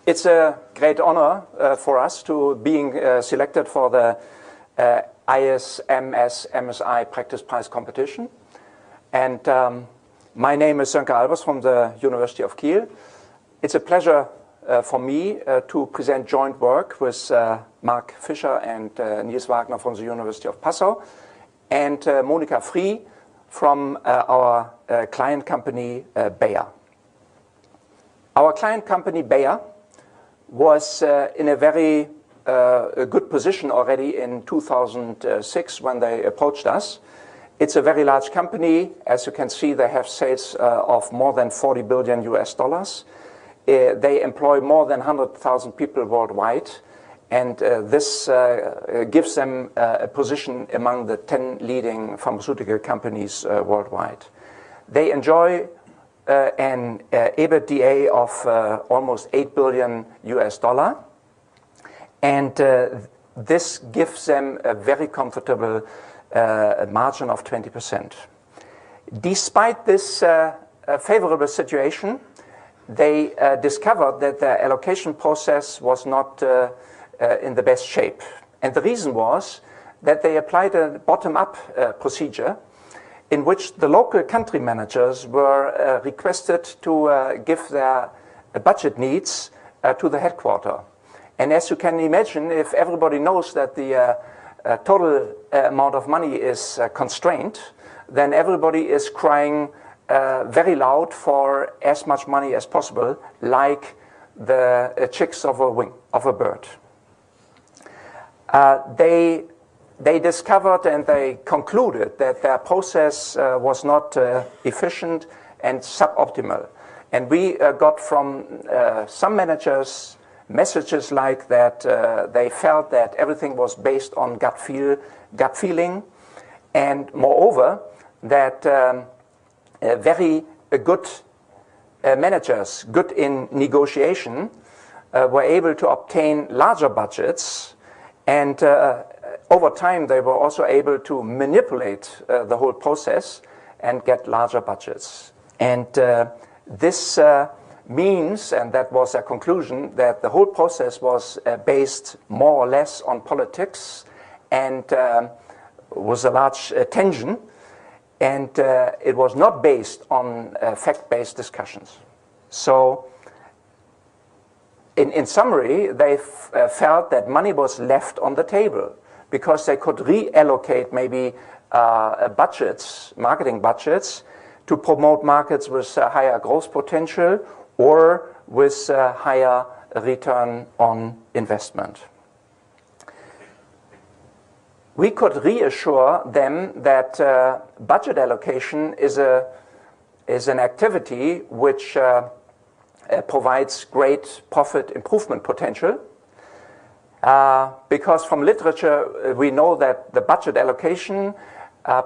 It's a great honor for us to being selected for the ISMS-MSI Practice Prize competition. And my name is Sönke Albers from the University of Kiel. It's a pleasure for me to present joint work with Mark Fischer and Nils Wagner from the University of Passau and Monika Frie from our client company Bayer. Our client company Bayer was in a very good position already in 2006 when they approached us. It's a very large company. As you can see, they have sales of more than $40 billion US. They employ more than 100,000 people worldwide, and this gives them a position among the 10 leading pharmaceutical companies worldwide. They enjoy an EBITDA of almost $8 billion US, and this gives them a very comfortable margin of 20%. Despite this favorable situation, they discovered that the allocation process was not in the best shape. And the reason was that they applied a bottom-up procedure in which the local country managers were requested to give their budget needs to the headquarters. And as you can imagine, if everybody knows that the total amount of money is constrained, then everybody is crying very loud for as much money as possible, like the chicks of a wing of a bird. They discovered and they concluded that their process was not efficient and suboptimal. And we got from some managers messages like that they felt that everything was based on gut feeling, and moreover that very good managers, good in negotiation, were able to obtain larger budgets, and over time they were also able to manipulate the whole process and get larger budgets. And this means, and that was a conclusion, that the whole process was based more or less on politics and was a large tension, and it was not based on fact-based discussions. So in summary, they felt that money was left on the table because they could reallocate maybe budgets, marketing budgets, to promote markets with higher growth potential or with higher return on investment. We could reassure them that budget allocation is an activity which provides great profit improvement potential, because from literature we know that the budget allocation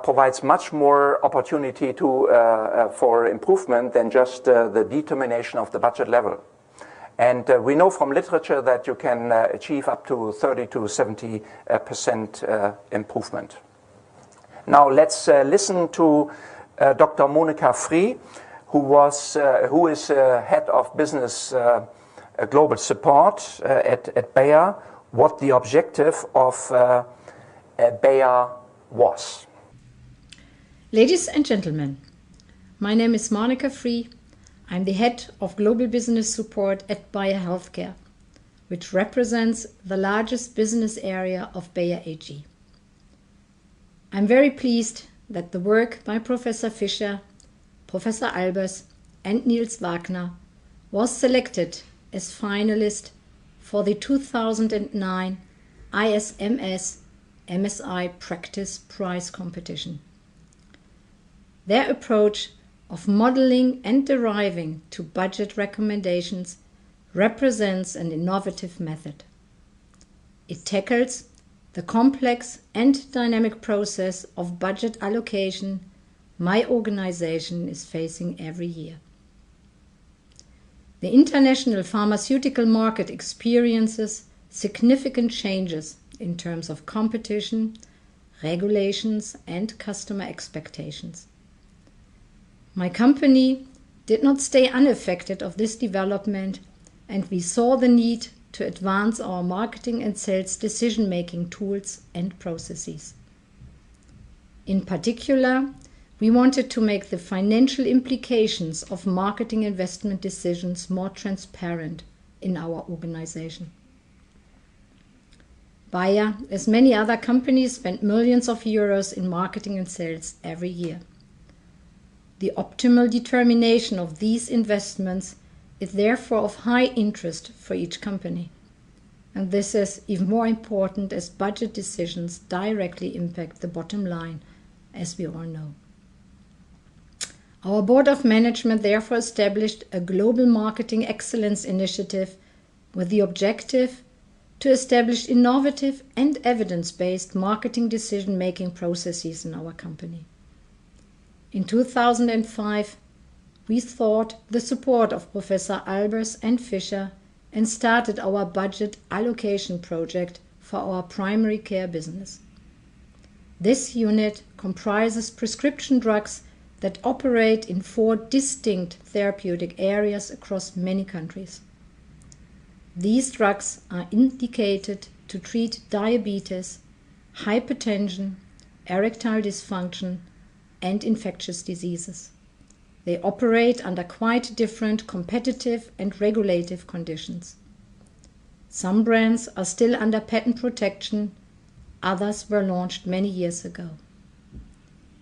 provides much more opportunity for improvement than just the determination of the budget level. And we know from literature that you can achieve up to 30 to 70% improvement. Now let's listen to Dr. Monika Frie, who is head of business global support at Bayer, what the objective of Bayer was. Ladies and gentlemen, my name is Monika Frie. I'm the head of global business support at Bayer Healthcare, which represents the largest business area of Bayer AG. I'm very pleased that the work by Professor Fischer, Professor Albers and Nils Wagner was selected as finalist for the 2009 ISMS-MSI Practice Prize competition. Their approach of modeling and deriving to budget recommendations represents an innovative method. It tackles the complex and dynamic process of budget allocation my organization is facing every year. The international pharmaceutical market experiences significant changes in terms of competition, regulations, and customer expectations. My company did not stay unaffected of this development and we saw the need to advance our marketing and sales decision-making tools and processes. In particular, we wanted to make the financial implications of marketing investment decisions more transparent in our organization. Bayer, as many other companies, spent millions of euros in marketing and sales every year. The optimal determination of these investments is therefore of high interest for each company. And this is even more important as budget decisions directly impact the bottom line, as we all know. Our Board of Management therefore established a Global Marketing Excellence Initiative with the objective to establish innovative and evidence-based marketing decision-making processes in our company. In 2005, we sought the support of Professor Albers and Fischer and started our budget allocation project for our primary care business. This unit comprises prescription drugs that operate in 4 distinct therapeutic areas across many countries. These drugs are indicated to treat diabetes, hypertension, erectile dysfunction, and infectious diseases. They operate under quite different competitive and regulative conditions. Some brands are still under patent protection, others were launched many years ago.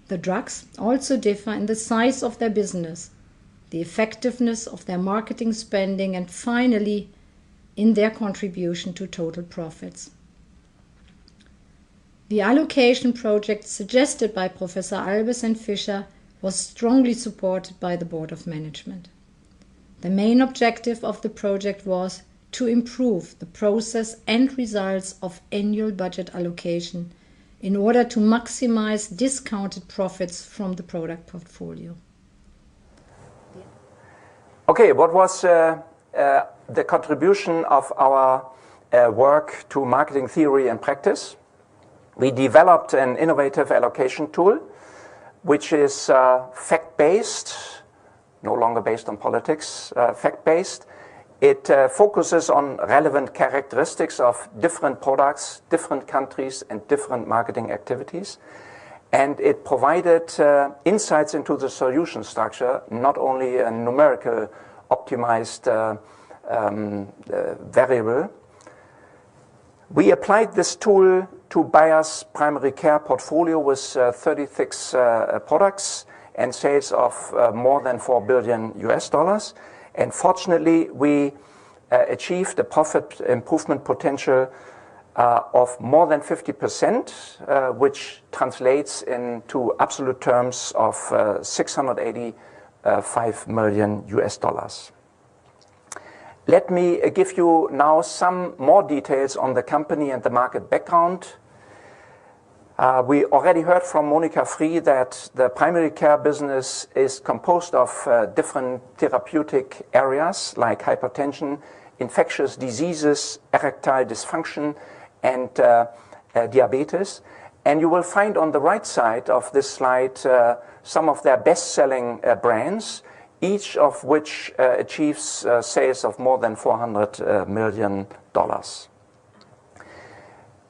The drugs also differ in the size of their business, the effectiveness of their marketing spending, and finally, in their contribution to total profits. The allocation project suggested by Professor Albers and Fischer was strongly supported by the Board of Management. The main objective of the project was to improve the process and results of annual budget allocation in order to maximize discounted profits from the product portfolio. Okay, what was the contribution of our work to marketing theory and practice? We developed an innovative allocation tool, which is fact-based, no longer based on politics, fact-based. It focuses on relevant characteristics of different products, different countries, and different marketing activities. And it provided insights into the solution structure, not only a numerical optimized variable. We applied this tool to Bayer's primary care portfolio with 36 products and sales of more than $4 billion. And fortunately, we achieved a profit improvement potential of more than 50%, which translates into absolute terms of $685 million. Let me give you now some more details on the company and the market background. We already heard from Monika Free that the primary care business is composed of different therapeutic areas like hypertension, infectious diseases, erectile dysfunction, and diabetes. And you will find on the right side of this slide some of their best-selling brands, each of which achieves sales of more than $400 million.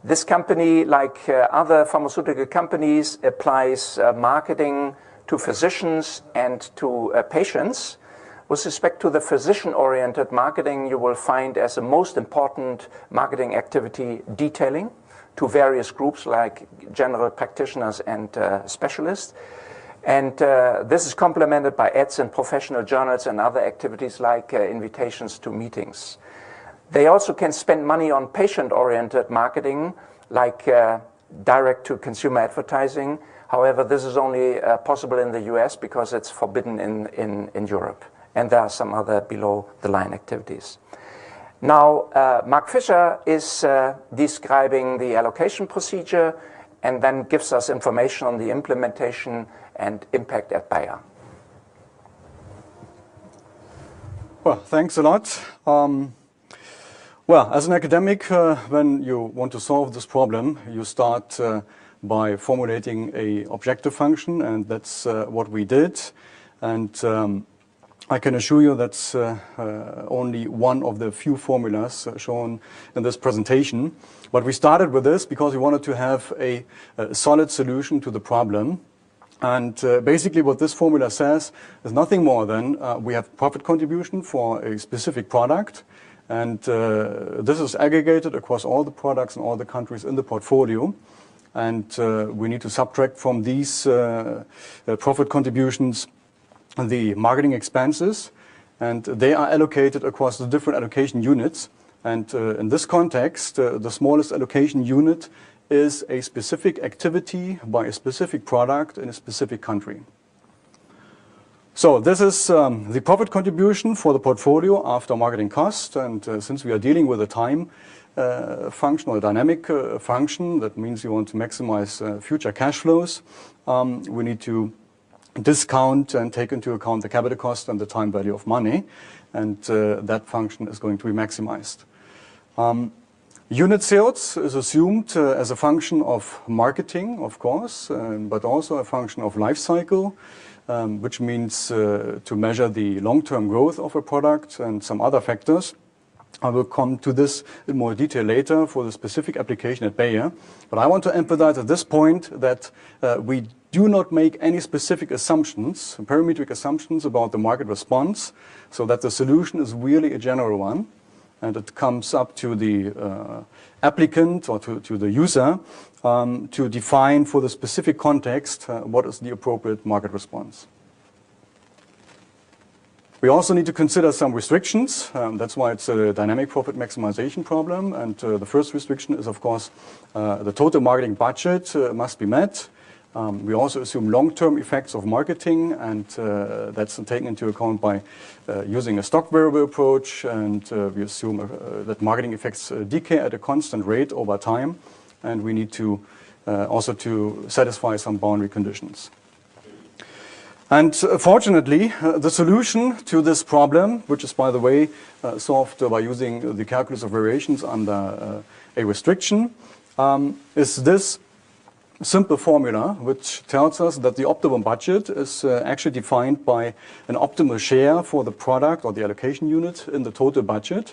This company, like other pharmaceutical companies, applies marketing to physicians and to patients. With respect to the physician-oriented marketing, you will find as the most important marketing activity detailing to various groups like general practitioners and specialists. And this is complemented by ads in professional journals and other activities like invitations to meetings. They also can spend money on patient-oriented marketing like direct-to-consumer advertising. However, this is only possible in the US because it's forbidden in Europe. And there are some other below-the-line activities. Now, Mark Fischer is describing the allocation procedure and then gives us information on the implementation and impact at Bayer. Well, thanks a lot. Well, as an academic, when you want to solve this problem, you start by formulating an objective function, and that's what we did. And I can assure you that's only one of the few formulas shown in this presentation. But we started with this because we wanted to have a solid solution to the problem. And basically what this formula says is nothing more than we have profit contribution for a specific product. And this is aggregated across all the products and all the countries in the portfolio. And we need to subtract from these profit contributions the marketing expenses. And they are allocated across the different allocation units. And in this context, the smallest allocation unit is a specific activity by a specific product in a specific country. So this is the profit contribution for the portfolio after marketing cost. And since we are dealing with a time function or a dynamic function, that means you want to maximize future cash flows, we need to discount and take into account the capital cost and the time value of money. And that function is going to be maximized. Unit sales is assumed as a function of marketing, of course, but also a function of life cycle, which means to measure the long-term growth of a product and some other factors. I will come to this in more detail later for the specific application at Bayer. But I want to emphasize at this point that we do not make any specific assumptions, parametric assumptions about the market response, so that the solution is really a general one. And it comes up to the applicant or to the user to define for the specific context what is the appropriate market response. We also need to consider some restrictions. That's why it's a dynamic profit maximization problem. And the first restriction is, of course, the total marketing budget must be met. We also assume long-term effects of marketing, and that's taken into account by using a stock variable approach. And we assume that marketing effects decay at a constant rate over time. And we need to also to satisfy some boundary conditions. And fortunately, the solution to this problem, which is, by the way, solved by using the calculus of variations under a restriction, is this simple formula, which tells us that the optimum budget is actually defined by an optimal share for the product or the allocation unit in the total budget.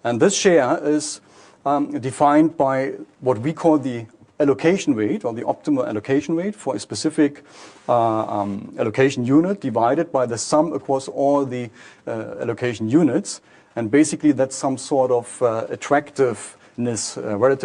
And this share is defined by what we call the allocation rate, or the optimal allocation rate for a specific allocation unit, divided by the sum across all the allocation units. And basically that's some sort of relative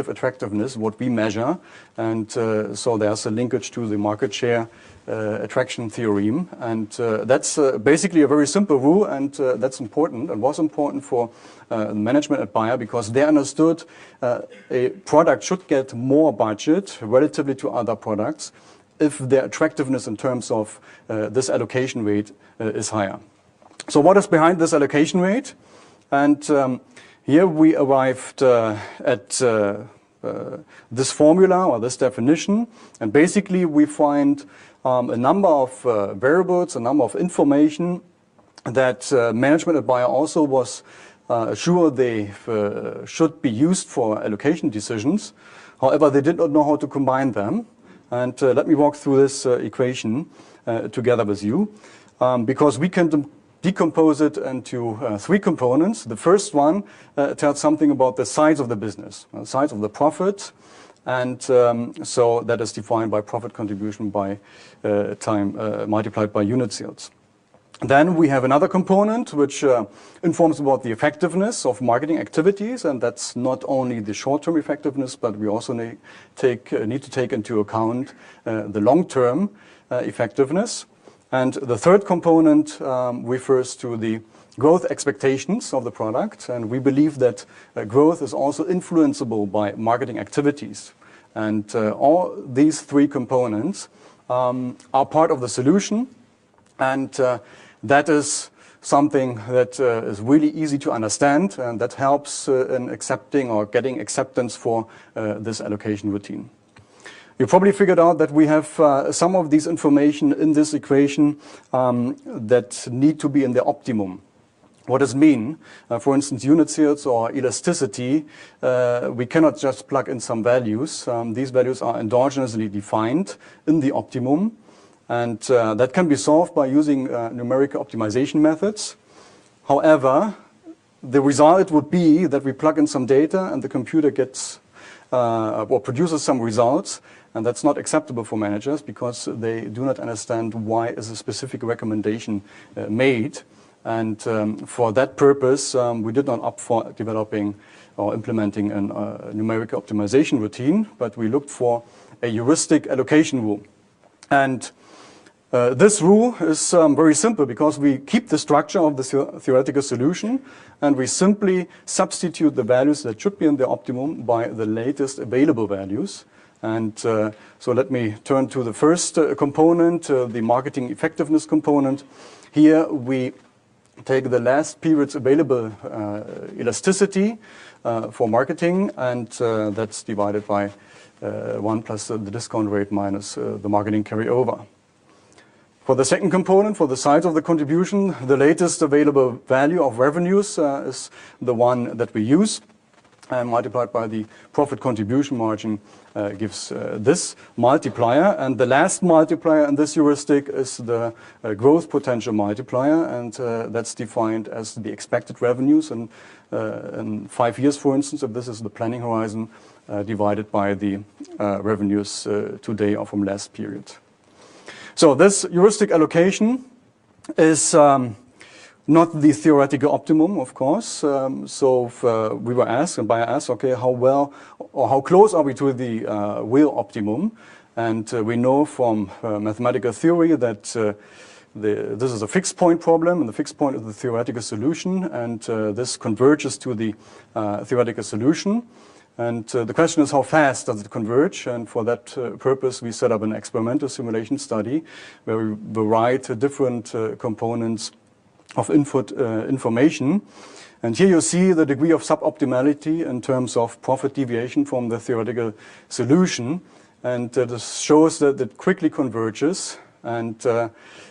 attractiveness, what we measure. And so there's a linkage to the market share attraction theorem. And that's basically a very simple rule, and that's important and was important for management at Bayer, because they understood a product should get more budget relatively to other products if their attractiveness in terms of this allocation rate is higher. So what is behind this allocation rate? And here we arrived at this formula or this definition, and basically we find a number of variables, a number of information that management at Bayer also was sure they should be used for allocation decisions. However, they did not know how to combine them. And let me walk through this equation together with you, because we can decompose it into three components. The first one tells something about the size of the business, the size of the profit, and so that is defined by profit contribution by time multiplied by unit sales. Then we have another component which informs about the effectiveness of marketing activities, and that's not only the short-term effectiveness, but we also need to take into account the long-term effectiveness. And the third component refers to the growth expectations of the product, and we believe that growth is also influenceable by marketing activities. And all these three components are part of the solution, and that is something that is really easy to understand, and that helps in accepting or getting acceptance for this allocation routine. You probably figured out that we have some of these information in this equation that need to be in the optimum. What does it mean? For instance, unit sales or elasticity, we cannot just plug in some values. These values are endogenously defined in the optimum. And that can be solved by using numerical optimization methods. However, the result would be that we plug in some data and the computer gets or produces some results, and that's not acceptable for managers because they do not understand why is a specific recommendation made. And for that purpose, we did not opt for developing or implementing a numerical optimization routine, but we looked for a heuristic allocation rule. And this rule is very simple because we keep the structure of the theoretical solution and we simply substitute the values that should be in the optimum by the latest available values. And so let me turn to the first component, the marketing effectiveness component. Here we take the last period's available elasticity for marketing, and that's divided by 1 plus the discount rate minus the marketing carryover. For the second component, for the size of the contribution, the latest available value of revenues is the one that we use, and multiplied by the profit contribution margin gives this multiplier. And the last multiplier in this heuristic is the growth potential multiplier, and that's defined as the expected revenues in 5 years, for instance, if this is the planning horizon, divided by the revenues today or from last period. So this heuristic allocation is not the theoretical optimum, of course. We were asked, and Bayer asked, okay, how well or how close are we to the real optimum? And we know from mathematical theory that this is a fixed point problem, and the fixed point is the theoretical solution, and this converges to the theoretical solution. And the question is, how fast does it converge? And for that purpose, we set up an experimental simulation study where we write different components of information. And here you see the degree of suboptimality in terms of profit deviation from the theoretical solution. And this shows that it quickly converges. And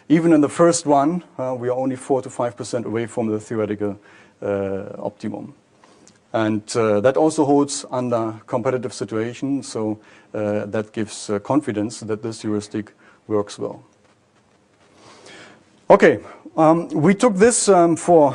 even in the first one, we are only 4 to 5% away from the theoretical optimum. And that also holds under competitive situations, so that gives confidence that this heuristic works well. Okay, we took this for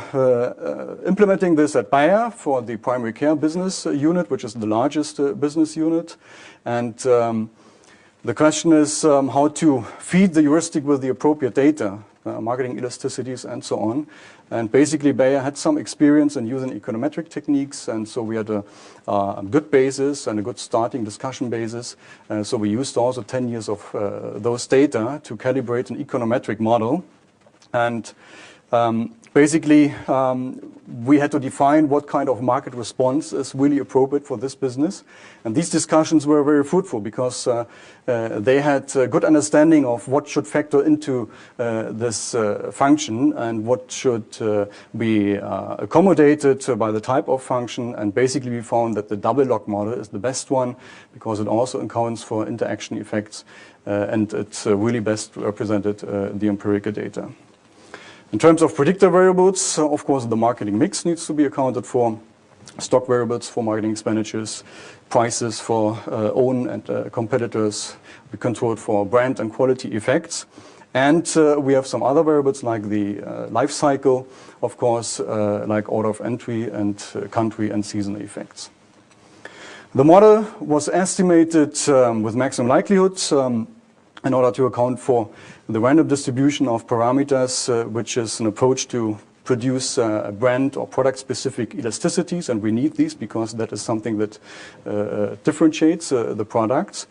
implementing this at Bayer for the primary care business unit, which is the largest business unit. And the question is how to feed the heuristic with the appropriate data, marketing elasticities and so on. And basically Bayer had some experience in using econometric techniques, and so we had a good basis and a good starting discussion basis. So we used also 10 years of those data to calibrate an econometric model. And basically we had to define what kind of market response is really appropriate for this business. And these discussions were very fruitful because they had a good understanding of what should factor into this function and what should be accommodated by the type of function. And basically we found that the double log model is the best one because it also accounts for interaction effects and it really best represented the empirical data. In terms of predictor variables, of course, the marketing mix needs to be accounted for, stock variables for marketing expenditures, prices for own and competitors, we controlled for brand and quality effects. And we have some other variables like the life cycle, of course, like order of entry and country and seasonal effects. The model was estimated with maximum likelihood in order to account for the random distribution of parameters, which is an approach to produce brand or product-specific elasticities, and we need these because that is something that differentiates the products.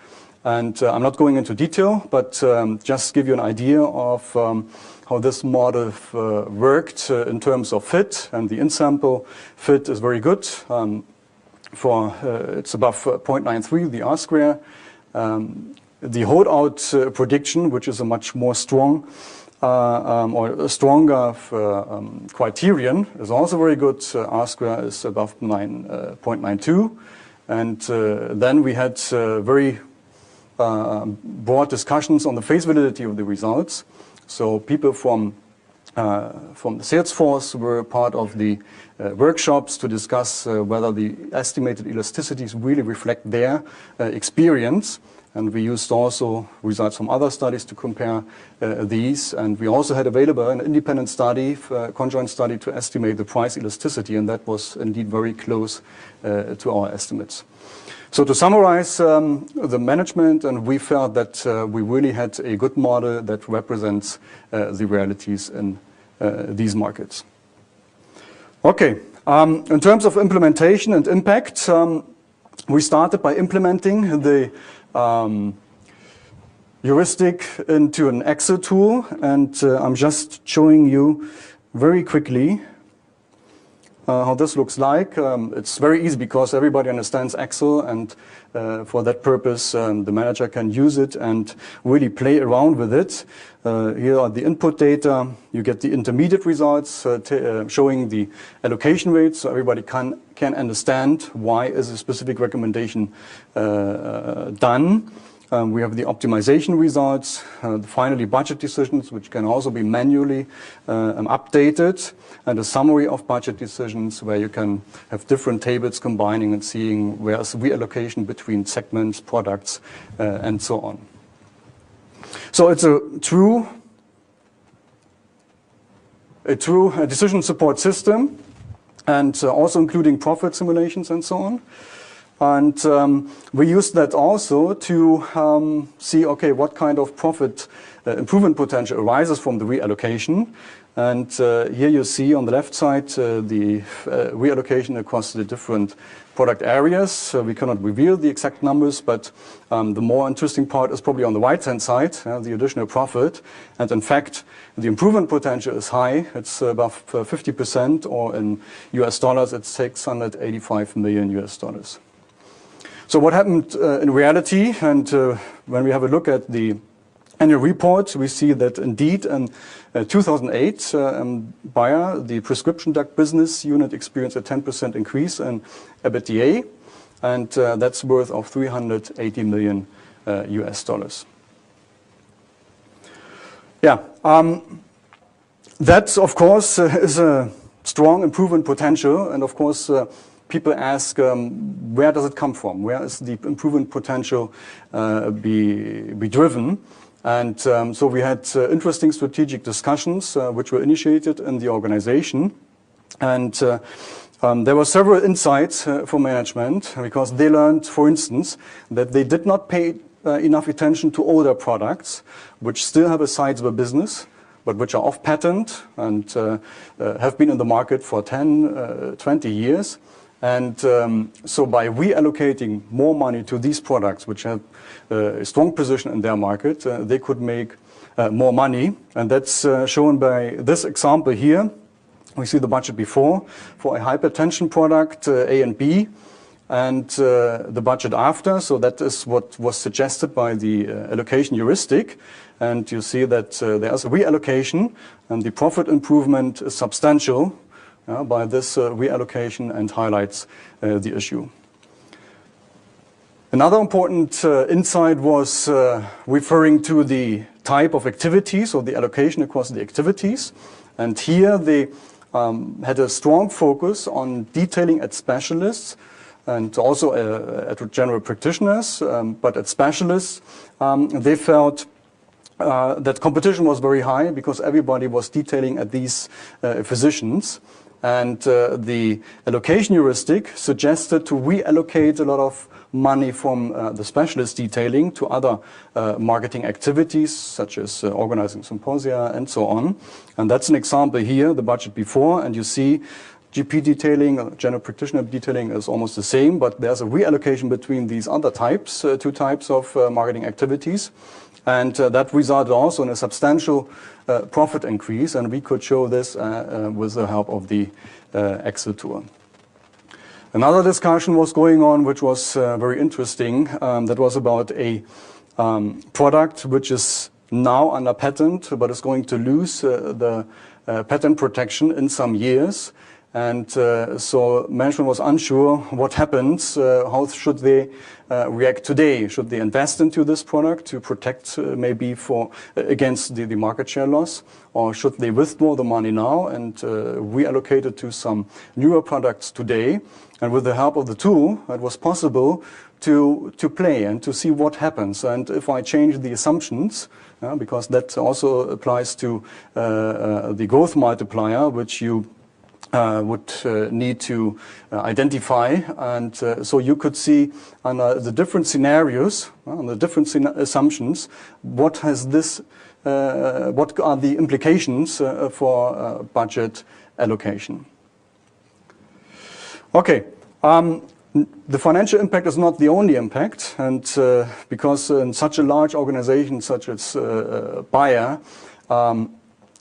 And I'm not going into detail, but just give you an idea of how this model worked in terms of fit, and the in-sample fit is very good. It's above 0.93, the R-square. The holdout prediction, which is a much more strong or a stronger criterion, is also very good. R-square is above 0.92. And then we had very broad discussions on the phase validity of the results. So people from the sales force were part of the workshops to discuss whether the estimated elasticities really reflect their experience. And we used also results from other studies to compare these. And we also had available an independent study, conjoint study, to estimate the price elasticity, and that was indeed very close to our estimates. So to summarize the management, and we felt that we really had a good model that represents the realities in these markets. Okay, in terms of implementation and impact, we started by implementing the Heuristic into an Excel tool, and I'm just showing you very quickly how this looks like. It's very easy because everybody understands Excel, and for that purpose the manager can use it and really play around with it. Here are the input data. You get the intermediate results showing the allocation rates, so everybody can understand why is a specific recommendation done. We have the optimization results, finally budget decisions, which can also be manually updated, and a summary of budget decisions where you can have different tables combining and seeing where's reallocation between segments, products, and so on. So it's a true decision support system, and also including profit simulations and so on. And we used that also to see, okay, what kind of profit improvement potential arises from the reallocation. And here you see on the left side the reallocation across the different product areas. We cannot reveal the exact numbers, but the more interesting part is probably on the right-hand side, the additional profit. And in fact, the improvement potential is high. It's above 50%, or in US dollars, it's $685 million. So what happened in reality, and when we have a look at the annual report, we see that indeed in 2008, Bayer, the prescription drug business unit, experienced a 10% increase in EBITDA, and that's worth of $380 million. Yeah, that of course is a strong improvement potential, and of course people ask, where does it come from? Where is the improvement potential be driven? And so we had interesting strategic discussions which were initiated in the organization. And there were several insights for management, because they learned, for instance, that they did not pay enough attention to older products, which still have a sizable business, but which are off patent and have been in the market for 10, 20 years. And so by reallocating more money to these products, which have a strong position in their market, they could make more money. And that's shown by this example here. We see the budget before for a hypertension product, A and B, and the budget after. So that is what was suggested by the allocation heuristic. And you see that there's a reallocation, and the profit improvement is substantial by this reallocation, and highlights the issue. Another important insight was referring to the type of activities, or the allocation across the activities. And here they had a strong focus on detailing at specialists, and also at general practitioners, but at specialists they felt that competition was very high, because everybody was detailing at these physicians. And the allocation heuristic suggested to reallocate a lot of money from the specialist detailing to other marketing activities, such as organizing symposia and so on. And that's an example here, the budget before, and you see GP detailing, general practitioner detailing is almost the same, but there's a reallocation between these other types, two types of marketing activities. And that resulted also in a substantial profit increase, and we could show this with the help of the Excel tool. Another discussion was going on, which was very interesting. That was about a product which is now under patent, but is going to lose the patent protection in some years. And so management was unsure what happens, how should they react today? Should they invest into this product to protect maybe against the market share loss? Or should they withdraw the money now and reallocate it to some newer products today? And with the help of the tool, it was possible to play and to see what happens. And if I change the assumptions, because that also applies to the growth multiplier, which you would need to identify. And so you could see on the different scenarios, on the different assumptions, what are the implications for budget allocation. Okay. The financial impact is not the only impact, and because in such a large organization such as Bayer,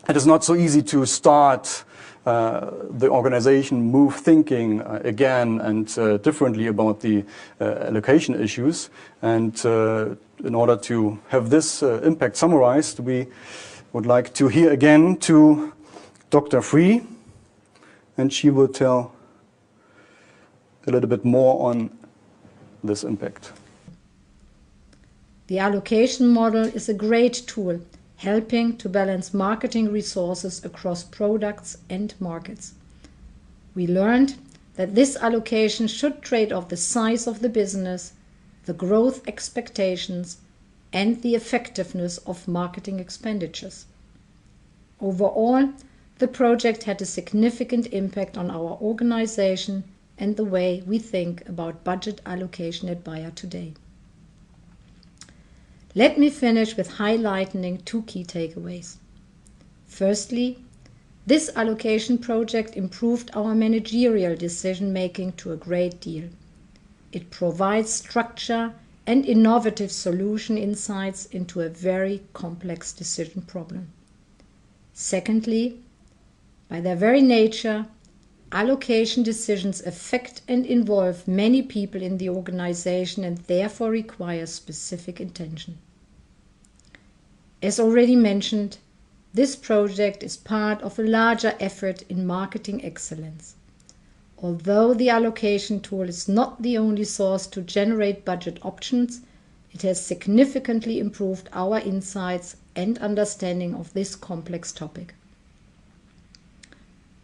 it is not so easy to start the organization move thinking again and differently about the allocation issues. And in order to have this impact summarized, we would like to hear again to Dr. Free, and she will tell a little bit more on this impact. The allocation model is a great tool helping to balance marketing resources across products and markets. We learned that this allocation should trade off the size of the business, the growth expectations, and the effectiveness of marketing expenditures. Overall, the project had a significant impact on our organization and the way we think about budget allocation at Bayer today. Let me finish with highlighting two key takeaways. Firstly, this allocation project improved our managerial decision-making to a great deal. It provides structure and innovative solution insights into a very complex decision problem. Secondly, by their very nature, allocation decisions affect and involve many people in the organization and therefore require specific attention. As already mentioned, this project is part of a larger effort in marketing excellence. Although the allocation tool is not the only source to generate budget options, it has significantly improved our insights and understanding of this complex topic.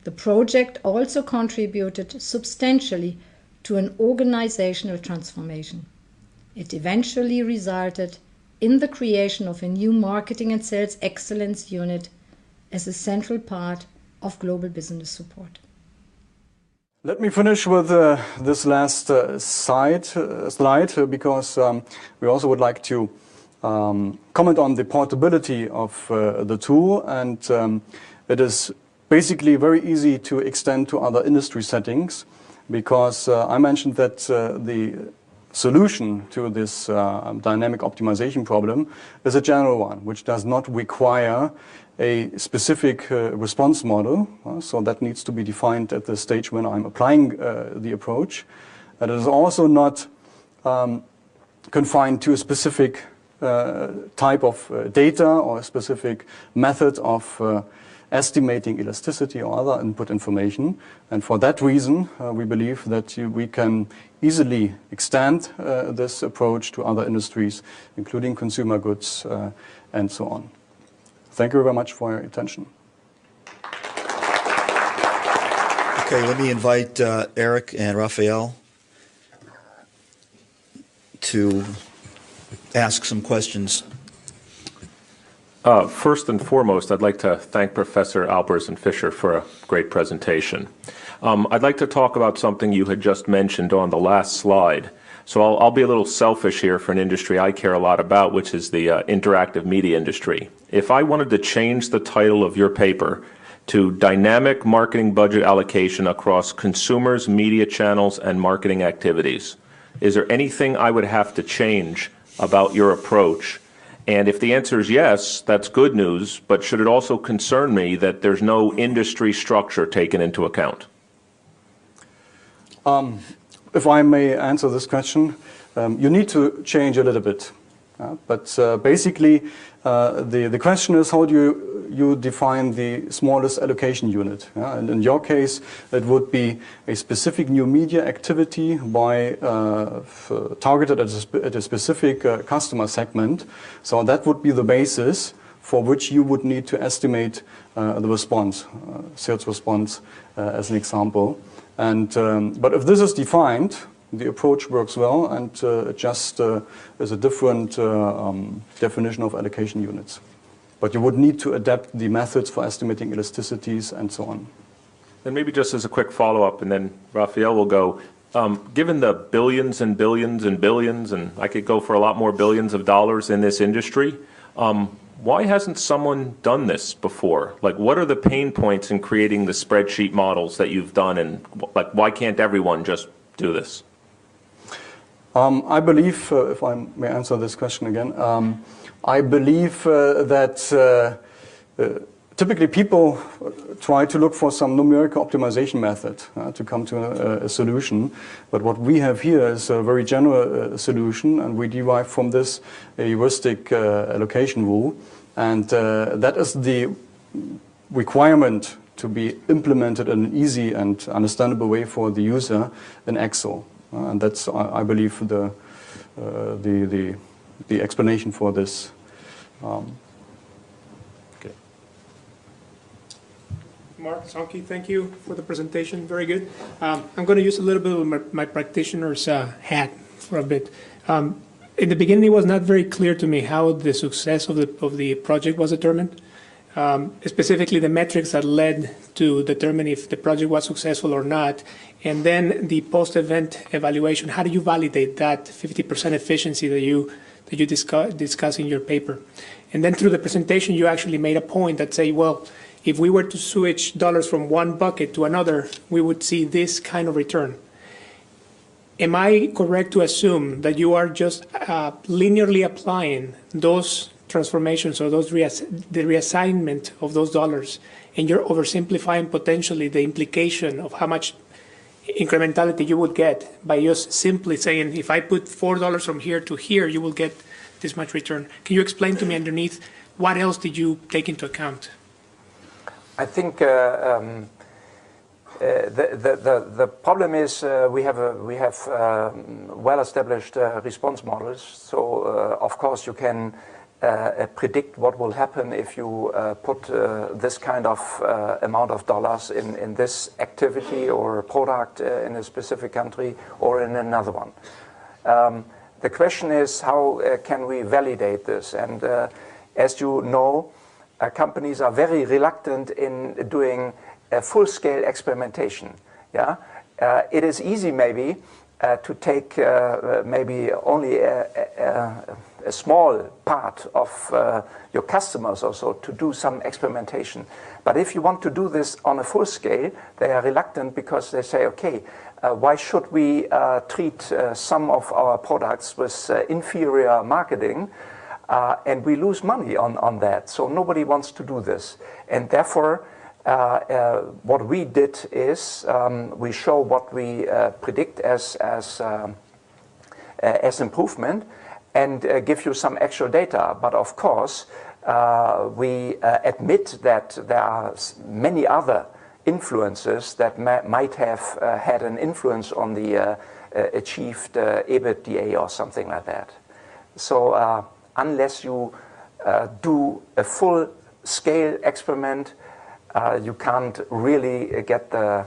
The project also contributed substantially to an organizational transformation. It eventually resulted in the creation of a new marketing and sales excellence unit as a central part of global business support. Let me finish with this last slide because we also would like to comment on the portability of the tool, and it is basically very easy to extend to other industry settings, because I mentioned that the solution to this dynamic optimization problem is a general one, which does not require a specific response model. So that needs to be defined at the stage when I'm applying the approach. And it is also not confined to a specific type of data or a specific method of estimating elasticity or other input information. And for that reason, we believe that we can easily extend this approach to other industries, including consumer goods and so on. Thank you very much for your attention. Okay, let me invite Eric and Raphael to ask some questions. First and foremost, I'd like to thank Professor Alpers and Fischer for a great presentation. I'd like to talk about something you had just mentioned on the last slide. So I'll be a little selfish here for an industry I care a lot about, which is the interactive media industry. If I wanted to change the title of your paper to Dynamic Marketing Budget Allocation Across Consumers, Media Channels, and Marketing Activities, is there anything I would have to change about your approach? And if the answer is yes, that's good news, but should it also concern me that there's no industry structure taken into account? If I may answer this question, you need to change a little bit. But basically, the question is, how do you define the smallest allocation unit? And in your case, it would be a specific new media activity targeted at a specific customer segment. So that would be the basis for which you would need to estimate the response, sales response, as an example. And but if this is defined, the approach works well, and it just is a different definition of allocation units. But you would need to adapt the methods for estimating elasticities and so on. And maybe just as a quick follow-up, and then Raphael will go, given the billions and billions and billions, and I could go for a lot more billions of dollars in this industry, why hasn't someone done this before? Like, what are the pain points in creating the spreadsheet models that you've done, and like, why can't everyone just do this? I believe, if I may answer this question again, I believe that typically people try to look for some numerical optimization method to come to a solution. But what we have here is a very general solution, and we derive from this a heuristic allocation rule. And that is the requirement to be implemented in an easy and understandable way for the user in Excel. And that's, I believe, the explanation for this. Okay. Mark, Sonki, thank you for the presentation. Very good. I'm going to use a little bit of my practitioner's hat for a bit. In the beginning, it was not very clear to me how the success of the project was determined. Specifically the metrics that led to determine if the project was successful or not, and then the post-event evaluation. How do you validate that 50% efficiency that you discuss in your paper? And then through the presentation, you actually made a point that say, well, if we were to switch dollars from one bucket to another, we would see this kind of return. Am I correct to assume that you are just linearly applying those transformations or the reassignment of those dollars, and you're oversimplifying potentially the implication of how much incrementality you would get by just simply saying, if I put $4 from here to here, you will get this much return? Can you explain to me underneath what else did you take into account? I think the problem is we have well-established response models. So of course you can predict what will happen if you put this kind of amount of dollars in this activity or product in a specific country or in another one. The question is, how can we validate this? And as you know, companies are very reluctant in doing a full-scale experimentation. Yeah, it is easy maybe to take maybe only a small part of your customers or so to do some experimentation. But if you want to do this on a full scale, they are reluctant because they say, okay, why should we treat some of our products with inferior marketing and we lose money on that? So nobody wants to do this. And therefore, what we did is we show what we predict as improvement and give you some actual data. But of course, we admit that there are many other influences that might have had an influence on the achieved EBITDA or something like that. So unless you do a full-scale experiment, you can't really get the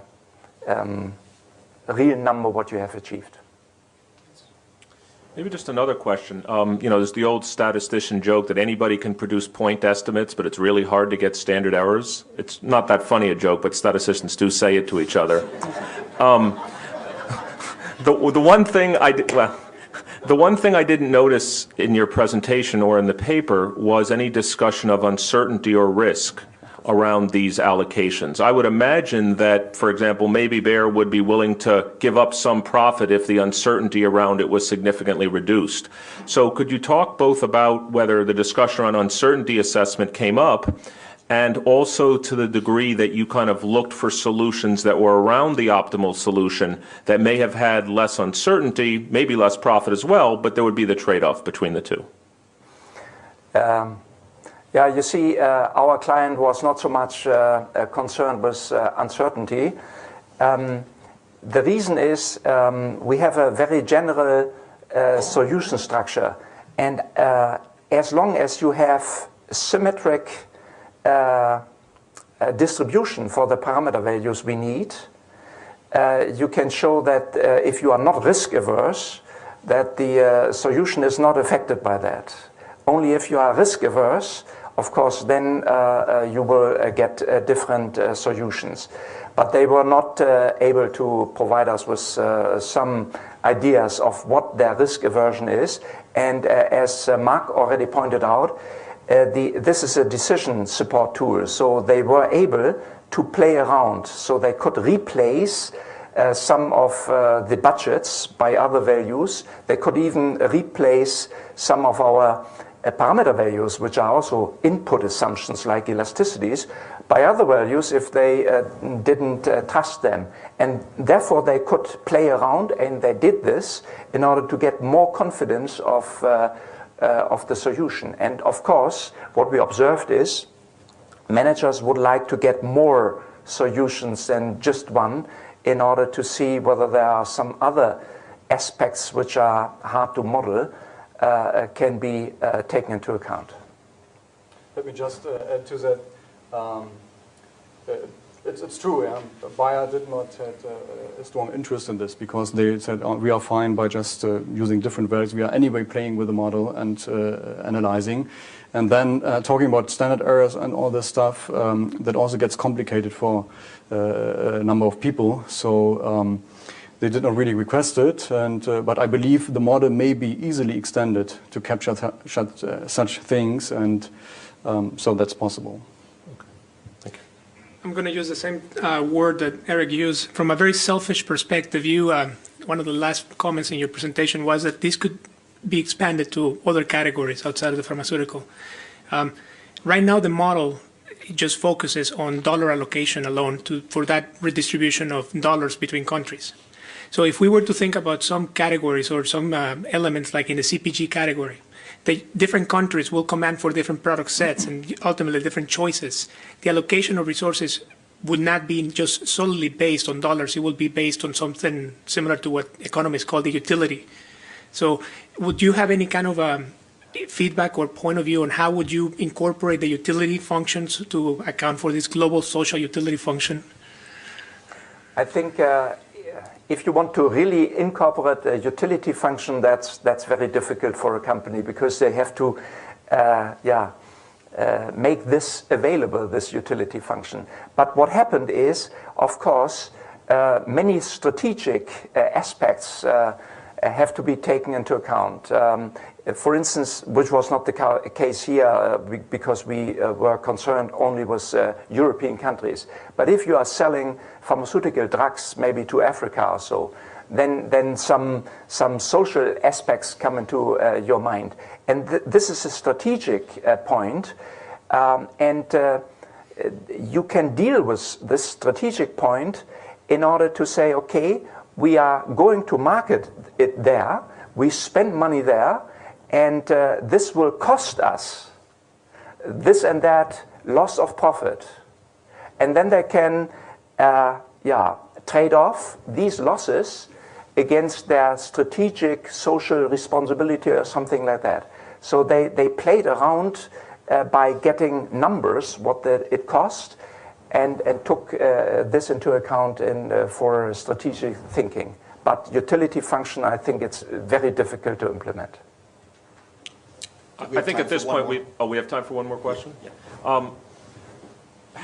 real number what you have achieved. Maybe just another question. You know, there's the old statistician joke that anybody can produce point estimates, but it's really hard to get standard errors. It's not that funny a joke, but statisticians do say it to each other. The one thing I didn't notice in your presentation or in the paper was any discussion of uncertainty or risk around these allocations. I would imagine that, for example, maybe Bayer would be willing to give up some profit if the uncertainty around it was significantly reduced. So could you talk both about whether the discussion on uncertainty assessment came up, and also to the degree that you kind of looked for solutions that were around the optimal solution that may have had less uncertainty, maybe less profit as well, but there would be the trade-off between the two? Yeah, you see, our client was not so much concerned with uncertainty. The reason is we have a very general solution structure, and as long as you have symmetric distribution for the parameter values we need, you can show that if you are not risk averse, that the solution is not affected by that. Only if you are risk averse, of course, then you will get different solutions. But they were not able to provide us with some ideas of what their risk aversion is. And as Mark already pointed out, this is a decision support tool. So they were able to play around. So they could replace some of the budgets by other values. They could even replace some of our parameter values, which are also input assumptions like elasticities, by other values if they didn't trust them. And therefore they could play around, and they did this in order to get more confidence of the solution. And of course, what we observed is managers would like to get more solutions than just one in order to see whether there are some other aspects which are hard to model can be taken into account. Let me just add to that. It's true, yeah. Bayer did not have a strong interest in this because they said, oh, we are fine by just using different values. We are anyway playing with the model and analyzing. And then talking about standard errors and all this stuff, that also gets complicated for a number of people. So they did not really request it, but I believe the model may be easily extended to capture such things, and so that's possible. Okay. Thank you. I'm going to use the same word that Eric used. From a very selfish perspective, one of the last comments in your presentation was that this could be expanded to other categories outside of the pharmaceutical. Right now, the model just focuses on dollar allocation alone for that redistribution of dollars between countries. So if we were to think about some categories or some elements like in the CPG category, the different countries will command for different product sets and ultimately different choices. The allocation of resources would not be just solely based on dollars. It would be based on something similar to what economists call the utility. So would you have any kind of feedback or point of view on how would you incorporate the utility functions to account for this global social utility function? I think if you want to really incorporate a utility function, that's very difficult for a company because they have to make this available, this utility function. But what happened is, of course, many strategic aspects have to be taken into account. For instance, which was not the case here because we were concerned only with European countries. But if you are selling pharmaceutical drugs maybe to Africa or so, then some social aspects come into your mind. And this is a strategic point. You can deal with this strategic point in order to say, okay, we are going to market it there, we spend money there, and this will cost us this and that loss of profit. And then they can trade off these losses against their strategic social responsibility or something like that. So they played around by getting numbers, what it cost, and took this into account for strategic thinking. But utility function, I think it's very difficult to implement. I think at this point we have time for one more question. Yeah.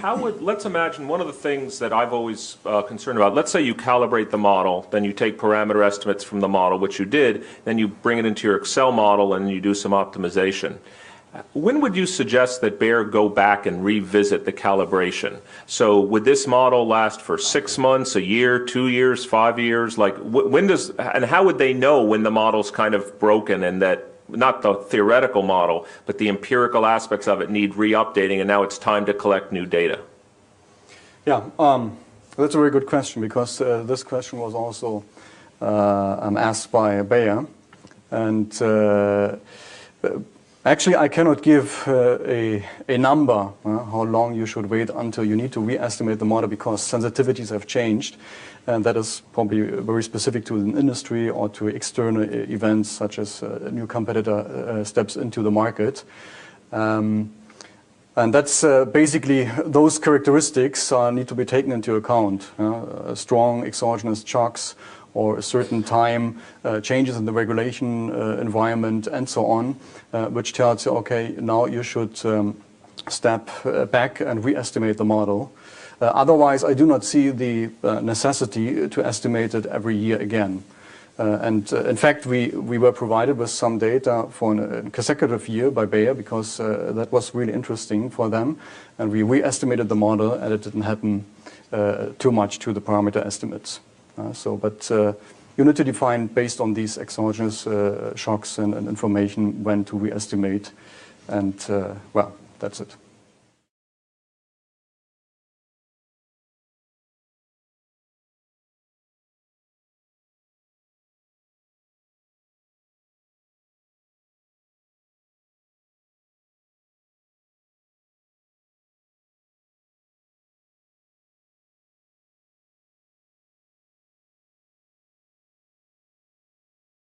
Let's imagine one of the things that I've always concerned about. Let's say you calibrate the model, then you take parameter estimates from the model, which you did, then you bring it into your Excel model and you do some optimization. When would you suggest that Bayer go back and revisit the calibration? So would this model last for 6 months, a year, 2 years, 5 years? Like and how would they know when the model's kind of broken and that not the theoretical model, but the empirical aspects of it need re-updating and now it's time to collect new data? Yeah, that's a very good question because this question was also asked by Bayer. And Actually, I cannot give a number, how long you should wait until you need to re-estimate the model, because sensitivities have changed, and that is probably very specific to an industry or to external events, such as a new competitor steps into the market. And that's basically those characteristics need to be taken into account. Strong exogenous shocks, or a certain time changes in the regulation environment, and so on, which tells you, okay, now you should step back and re-estimate the model. Otherwise, I do not see the necessity to estimate it every year again. And in fact, we were provided with some data for a consecutive year by Bayer, because that was really interesting for them. And we re-estimated the model, and it didn't happen too much to the parameter estimates. But you need to define, based on these exogenous shocks and information, when to re-estimate. And, well, that's it.